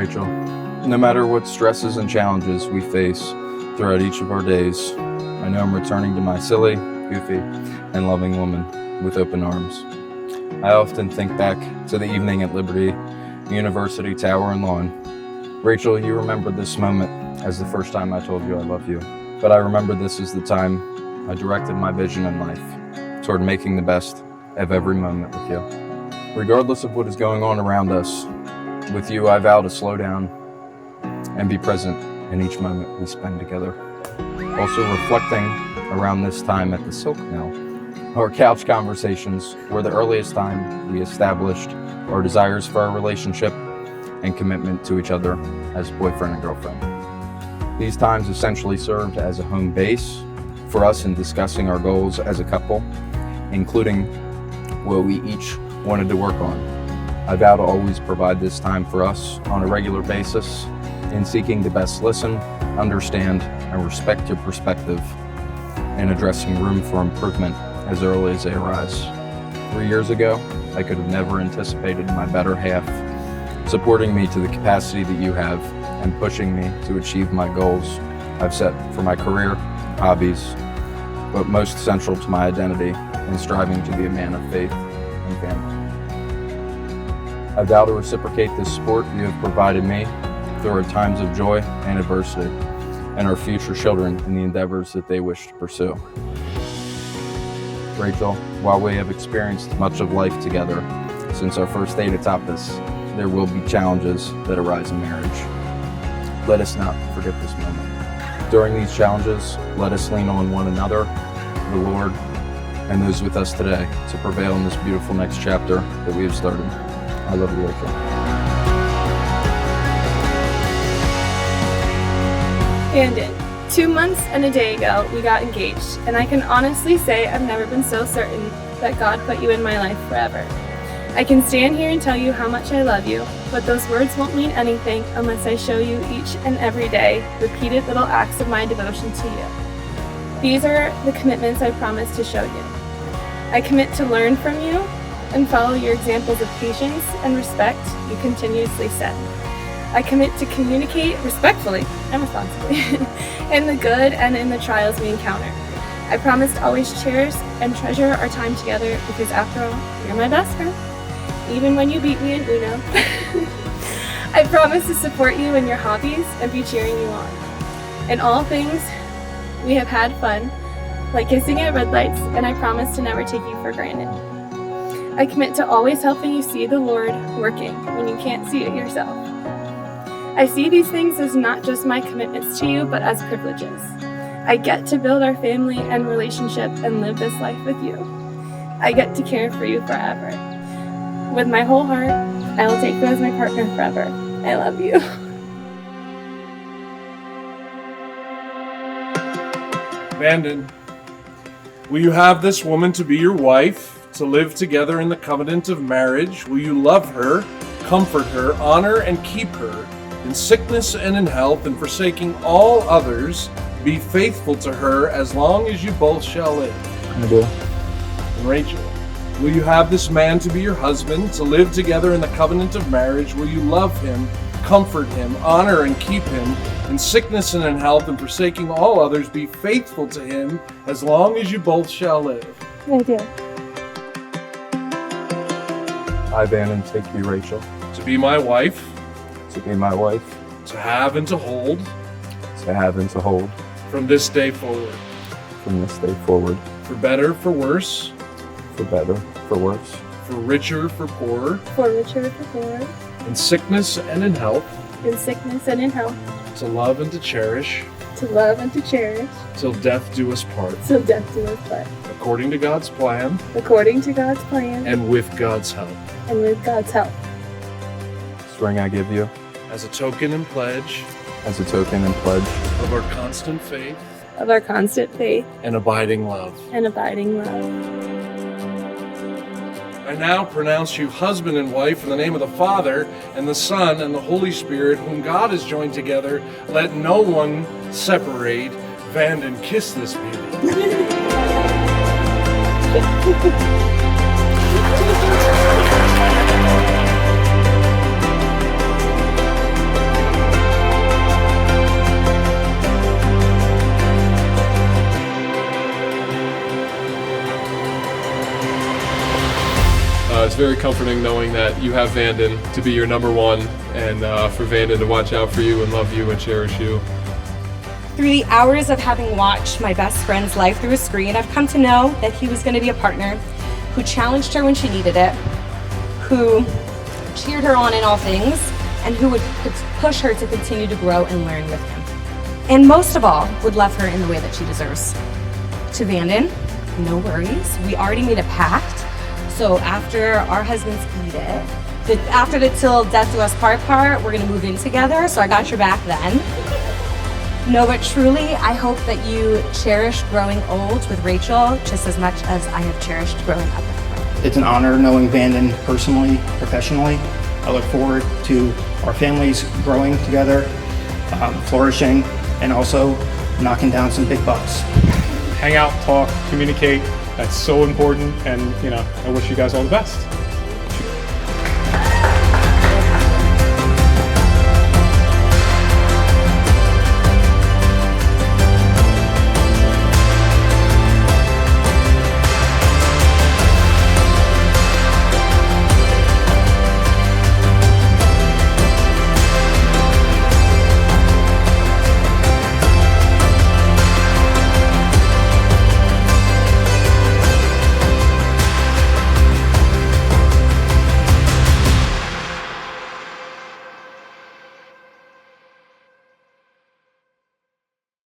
Rachel. No matter what stresses and challenges we face throughout each of our days, I know I'm returning to my silly, goofy, and loving woman with open arms. I often think back to the evening at Liberty University Tower and Lawn. Rachel, you remember this moment as the first time I told you I love you, but I remember this as the time I directed my vision in life toward making the best of every moment with you. Regardless of what is going on around us, with you I vow to slow down and be present in each moment we spend together. Also reflecting around this time at the Silk Mill, our couch conversations were the earliest time we established our desires for our relationship and commitment to each other as boyfriend and girlfriend. These times essentially served as a home base for us in discussing our goals as a couple, including what we each wanted to work on. I vow to always provide this time for us on a regular basis in seeking to best listen, understand, and respect your perspective and addressing room for improvement as early as they arise. 3 years ago, I could have never anticipated my better half supporting me to the capacity that you have and pushing me to achieve my goals I've set for my career, hobbies, but most central to my identity in striving to be a man of faith and family. I vow to reciprocate this support you have provided me through our times of joy and adversity and our future children in the endeavors that they wish to pursue. Rachel, while we have experienced much of life together since our first date atop this, there will be challenges that arise in marriage. Let us not forget this moment. During these challenges, let us lean on one another, the Lord, and those with us today to prevail in this beautiful next chapter that we have started. I love you, Rachel. Vanden, 2 months and a day ago, we got engaged, and I can honestly say I've never been so certain that God put you in my life forever. I can stand here and tell you how much I love you, but those words won't mean anything unless I show you each and every day repeated little acts of my devotion to you. These are the commitments I promise to show you. I commit to learn from you and follow your examples of patience and respect you continuously set. I commit to communicate respectfully and responsibly in the good and in the trials we encounter. I promise to always cherish and treasure our time together because after all, you're my best friend, even when you beat me in Uno. I promise to support you in your hobbies and be cheering you on. In all things, we have had fun, like kissing at red lights, and I promise to never take you for granted. I commit to always helping you see the Lord working when you can't see it yourself. I see these things as not just my commitments to you, but as privileges. I get to build our family and relationship and live this life with you. I get to care for you forever. With my whole heart, I will take you as my partner forever. I love you. Vanden, will you have this woman to be your wife, to live together in the covenant of marriage? Will you love her, comfort her, honor and keep her in sickness and in health, and forsaking all others, be faithful to her as long as you both shall live? I do. And Rachel, will you have this man to be your husband, to live together in the covenant of marriage? Will you love him, comfort him, honor and keep him in sickness and in health, and forsaking all others, be faithful to him as long as you both shall live? I do. I, Vanden, take you, Rachel, To be my wife, to be my wife, to have and to hold, to have and to hold, from this day forward, from this day forward, for better, for worse, for better, for worse, for richer, for poorer, For richer, for poorer, in sickness and in health, in sickness and in health, to love and to cherish, to love and to cherish, till death do us part, till death do us part, according to God's plan according to God's plan and with God's help. and with God's help. This ring I give you As a token and pledge as a token and pledge of our constant faith Of our constant faith and abiding love. and abiding love. I now pronounce you husband and wife in the name of the Father and the Son and the Holy Spirit, whom God has joined together. Let no one separate. Vanden, kiss this baby. it's very comforting knowing that you have Vanden to be your number one, and for Vanden to watch out for you and love you and cherish you. Through the hours of having watched my best friend's life through a screen, I've come to know that he was going to be a partner who challenged her when she needed it, who cheered her on in all things, and who would push her to continue to grow and learn with him. And most of all, would love her in the way that she deserves. To Vanden, no worries. We already made a pact. So after our husbands eat it, after the till death do us part, we're gonna move in together. So I got your back then. No, but truly, I hope that you cherish growing old with Rachel just as much as I have cherished growing up with her. It's an honor knowing Vanden personally, professionally. I look forward to our families growing together, flourishing, and also knocking down some big bucks. Hang out, talk, communicate. That's so important, and I wish you guys all the best.